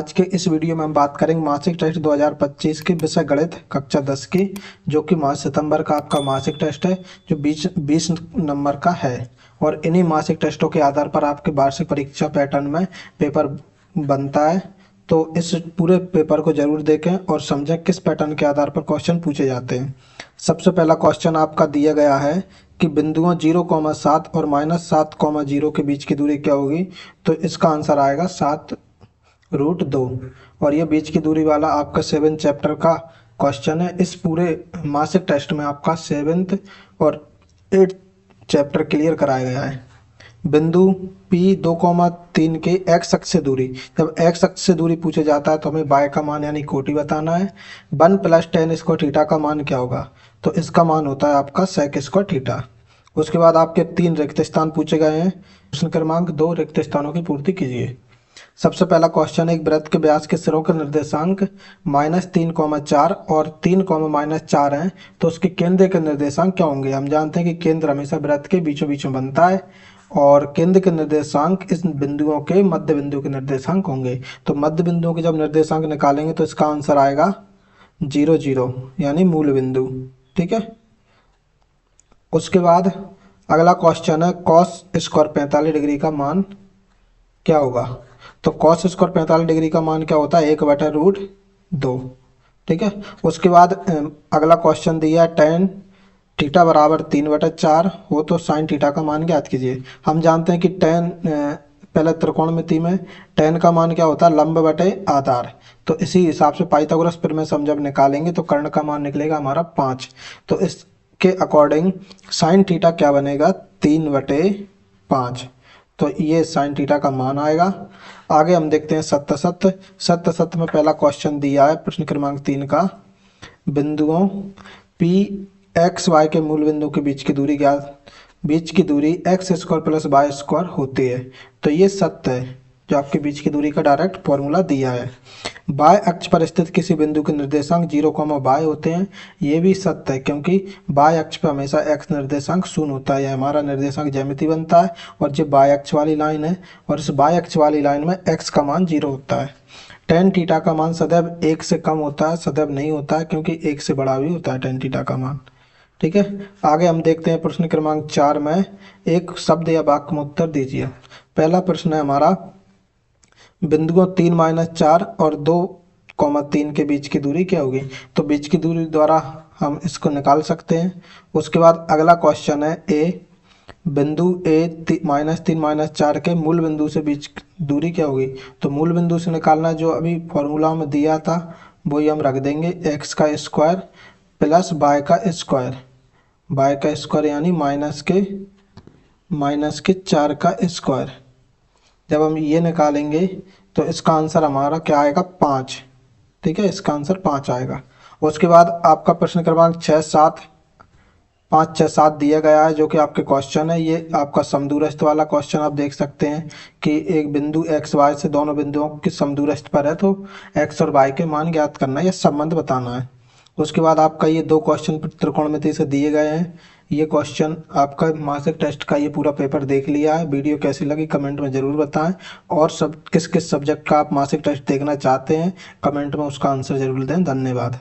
आज के इस वीडियो में हम बात करेंगे मासिक टेस्ट 2025 की विषय गणित कक्षा 10 की, जो कि मार्च सितंबर का आपका मासिक टेस्ट है, जो 20 नंबर का है। और इन्हीं मासिक टेस्टों के आधार पर आपके वार्षिक परीक्षा पैटर्न में पेपर बनता है। तो इस पूरे पेपर को जरूर देखें और समझें किस पैटर्न के आधार पर क्वेश्चन पूछे जाते हैं। सबसे पहला क्वेश्चन आपका दिया गया है कि बिंदुओं 0,7 और -7,0 के बीच की दूरी क्या होगी। तो इसका आंसर आएगा 7√2। और ये बीच की दूरी वाला आपका 7th चैप्टर का क्वेश्चन है। इस पूरे मासिक टेस्ट में आपका 7th और 8th चैप्टर क्लियर कराया गया है। बिंदु P 2,3 के एक्स अक्ष से दूरी, जब एक्स अक्ष से दूरी पूछे जाता है तो हमें बाय का मान यानी कोटि बताना है। 1 + tan स्क्वायर थीटा का मान क्या होगा, तो इसका मान होता है आपका sec स्क्वायर थीटा। उसके बाद आपके 3 रिक्त स्थान पूछे गए हैं। प्रश्न क्रमांक 2 रिक्त स्थानों की पूर्ति कीजिए। सबसे पहला क्वेश्चन, एक वृत्त के व्यास के सिरों के निर्देशांक -3,4 और 3,-4 हैं, तो उसके केंद्र के निर्देशांक क्या होंगे। हम जानते हैं कि केंद्र हमेशा वृत्त के बीचों बीच में बनता है और केंद्र के निर्देशांक इस बिंदुओं के मध्य बिंदु के निर्देशांक होंगे। तो मध्य बिंदुओं के जब निर्देशांक निकालेंगे तो इसका आंसर आएगा 0, 0 यानी मूल बिंदु। ठीक है। उसके बाद अगला क्वेश्चन है, कॉस स्क्वायर 45 डिग्री का मान क्या होगा। तो कॉस स्क्वायर 45 डिग्री का मान क्या होता है, 1/√2। ठीक है। उसके बाद अगला क्वेश्चन दिया है, tan थीटा बराबर 3/4 हो तो साइन थीटा का मान ज्ञात कीजिए। हम जानते हैं कि tan पहले त्रिकोणमिति में tan का मान क्या होता है, लंब बटे आधार। तो इसी हिसाब से पाइथागोरस प्रमेय से हम जब निकालेंगे तो कर्ण का मान निकलेगा हमारा 5। तो इसके अकॉर्डिंग साइन थीटा क्या बनेगा, 3/5। तो ये साइन थीटा का मान आएगा। आगे हम देखते हैं सत्य में पहला क्वेश्चन दिया है प्रश्न क्रमांक 3 का, बिंदुओं P x y के मूल बिंदु के बीच की दूरी बीच की दूरी x square plus y square होती है। तो ये सत्य है, जो आपके बीच की दूरी का डायरेक्ट फॉर्मूला दिया है। बाय अक्ष पर स्थित किसी बिंदु के निर्देशांक 0, होते हैं, ये भी सत्य है, क्योंकि बाय अक्ष पर हमेशा x निर्देशांक 0 होता है। हमारा निर्देशांक ज्यामिति बनता है और जो बाय अक्ष वाली लाइन है, और इस बाय अक्ष वाली लाइन में x का मान 0 होता है। tan थीटा का मान सदैव 1 से कम होता है, सदैव नहीं होता है, क्योंकि 1 से बड़ा भी होता है tan थीटा का मान। ठीक है। आगे हम देखते हैं प्रश्न क्रमांक 4 में, एक शब्द या वाक्य में उत्तर दीजिए। पहला प्रश्न है हमारा, बिंदुओं 3-4 और 2,3 के बीच की दूरी क्या होगी। तो बीच की दूरी द्वारा हम इसको निकाल सकते हैं। उसके बाद अगला क्वेश्चन है, बिंदु A -3-4 के मूल बिंदु से बीच दूरी क्या होगी। तो मूल बिंदु से निकालना जो अभी फॉर्मूला में दिया था वही हम रख देंगे, x का स्क्वायर प्लस y का स्क्वायर यानी -4 का स्क्वायर। जब हम ये निकालेंगे तो इसका आंसर हमारा क्या आएगा, 5। ठीक है, इसका आंसर 5 आएगा। उसके बाद आपका प्रश्न क्रमांक 6, 7, 5, 6, 7 दिया गया है, जो कि आपके क्वेश्चन है। ये आपका समदूरस्थ वाला क्वेश्चन आप देख सकते हैं कि एक बिंदु x y से दोनों बिंदुओं के समदूरस्थ पर है, तो x और y के मान ज्ञात करना है या संबंध बताना है। उसके बाद आपका ये 2 क्वेश्चन त्रिकोणमिति से दिए गए हैं। ये क्वेश्चन आपका मासिक टेस्ट का ये पूरा पेपर देख लिया है। वीडियो कैसी लगी कमेंट में ज़रूर बताएं, और सब किस किस सब्जेक्ट का आप मासिक टेस्ट देखना चाहते हैं कमेंट में उसका आंसर ज़रूर दें। धन्यवाद।